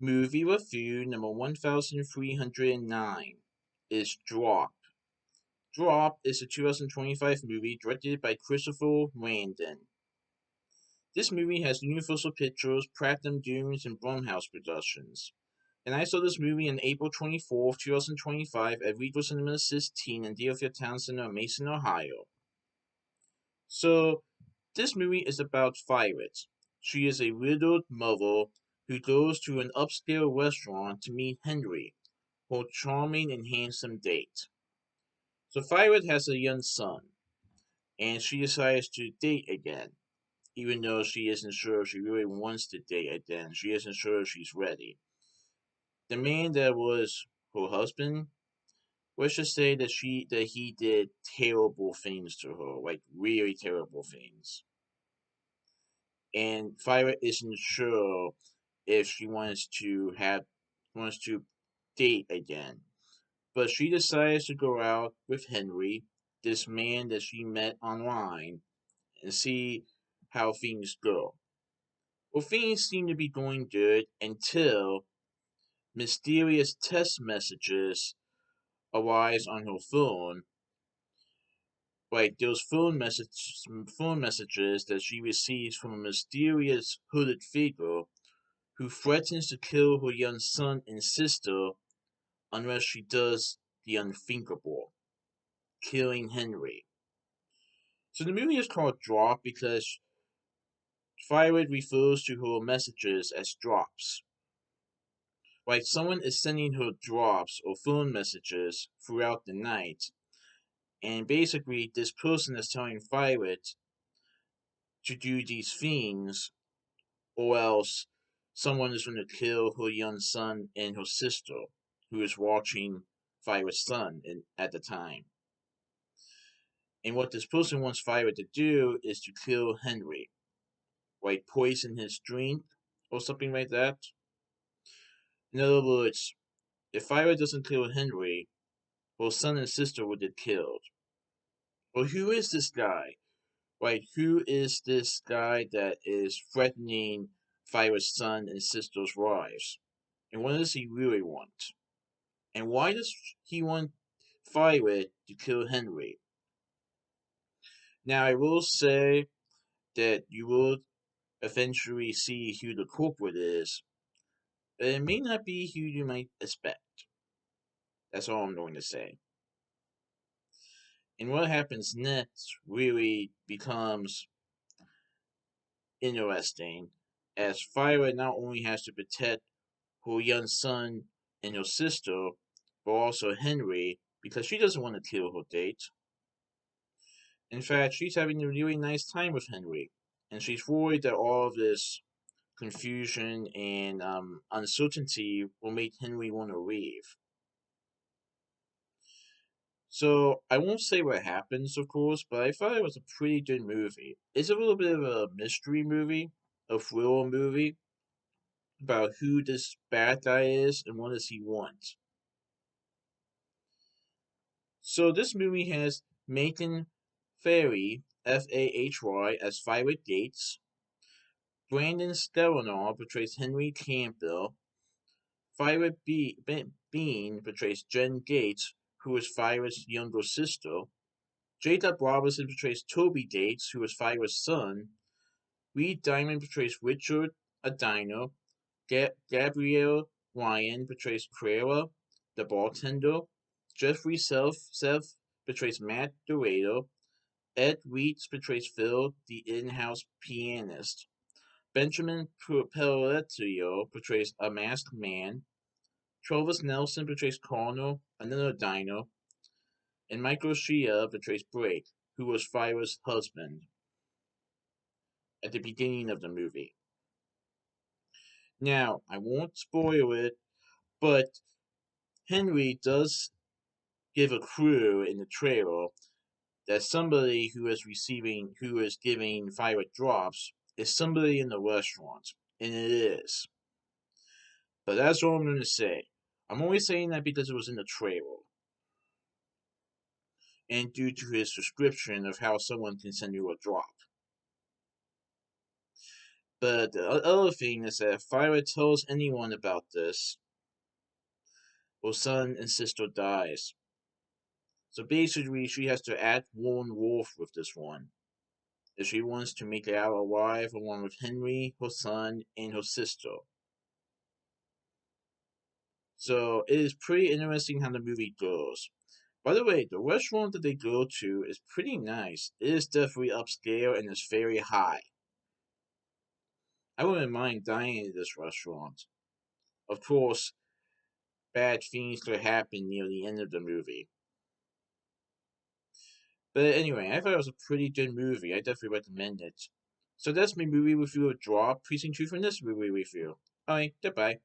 Movie review number 1309 is Drop. Drop is a 2025 movie directed by Christopher Landon. This movie has Universal Pictures, Platinum Dunes, and Blumhouse Productions. And I saw this movie on April 24th, 2025 at Regal Cinemas 16 in Deerfield Towne Center, Mason, Ohio. So, this movie is about Violet. She is a widowed mother who goes to an upscale restaurant to meet Henry, her charming and handsome date. So Violet has a young son, and she decides to date again, even though she isn't sure if she really wants to date again. She isn't sure if she's ready. The man that was her husband, let's just say that he did terrible things to her, like really terrible things. And Violet isn't sure if she wants to date again. But she decides to go out with Henry, this man that she met online, and see how things go. Well, things seem to be going good until mysterious text messages arise on her phone, like those phone messages that she receives from a mysterious hooded figure who threatens to kill her young son and sister unless she does the unthinkable, killing Henry. So the movie is called Drop because Violet refers to her messages as drops. Like someone is sending her drops or phone messages throughout the night, and basically this person is telling Violet to do these things, or else someone is going to kill her young son and her sister, who is watching Violet's son at the time. And what this person wants Violet to do is to kill Henry, like poison his drink or something like that. In other words, if Violet doesn't kill Henry, her son and sister will get killed. Well, who is this guy? Like, who is this guy that is threatening Violet's son and sister's lives? And what does he really want? And why does he want Violet to kill Henry? Now, I will say that you will eventually see who the culprit is, but it may not be who you might expect. That's all I'm going to say. And what happens next really becomes interesting, as Violet not only has to protect her young son and her sister, but also Henry, because she doesn't want to kill her date. In fact, she's having a really nice time with Henry, and she's worried that all of this confusion and uncertainty will make Henry want to leave. So I won't say what happens, of course, but I thought it was a pretty good movie. It's a little bit of a mystery movie, a thriller movie about who this bad guy is and what does he want. So this movie has Macon Fahey, Fahry, as Violet Gates. Brandon Stelinaw portrays Henry Campbell. Violet Bean portrays Jen Gates, who is Violet's younger sister. Jacob Robinson portrays Toby Gates, who is Violet's son. Reed Diamond portrays Richard, a diner. Gabrielle Ryan portrays Clara, the bartender. Jeffrey Self portrays Matt Dorado. Ed Weeks portrays Phil, the in-house pianist. Benjamin Pelletio portrays a masked man. Travis Nelson portrays Connor, another diner. And Michael Shea portrays Blake, who was Violet's husband at the beginning of the movie. Now, I won't spoil it, but Henry does give a clue in the trailer that somebody who is giving Violet drops is somebody in the restaurant, and it is. But that's all I'm going to say. I'm only saying that because it was in the trailer, and due to his description of how someone can send you a drop. But the other thing is that if Fire tells anyone about this, her son and sister dies. So basically, she has to act lone wolf with this one. If she wants to make it out alive along with Henry, her son, and her sister. So it is pretty interesting how the movie goes. By the way, the restaurant that they go to is pretty nice. It is definitely upscale and it's very high. I wouldn't mind dining at this restaurant. Of course, bad things could happen near the end of the movie. But anyway, I thought it was a pretty good movie. I definitely recommend it. So that's my movie review of Draw, Precinct 2 from this movie review. Alright, goodbye.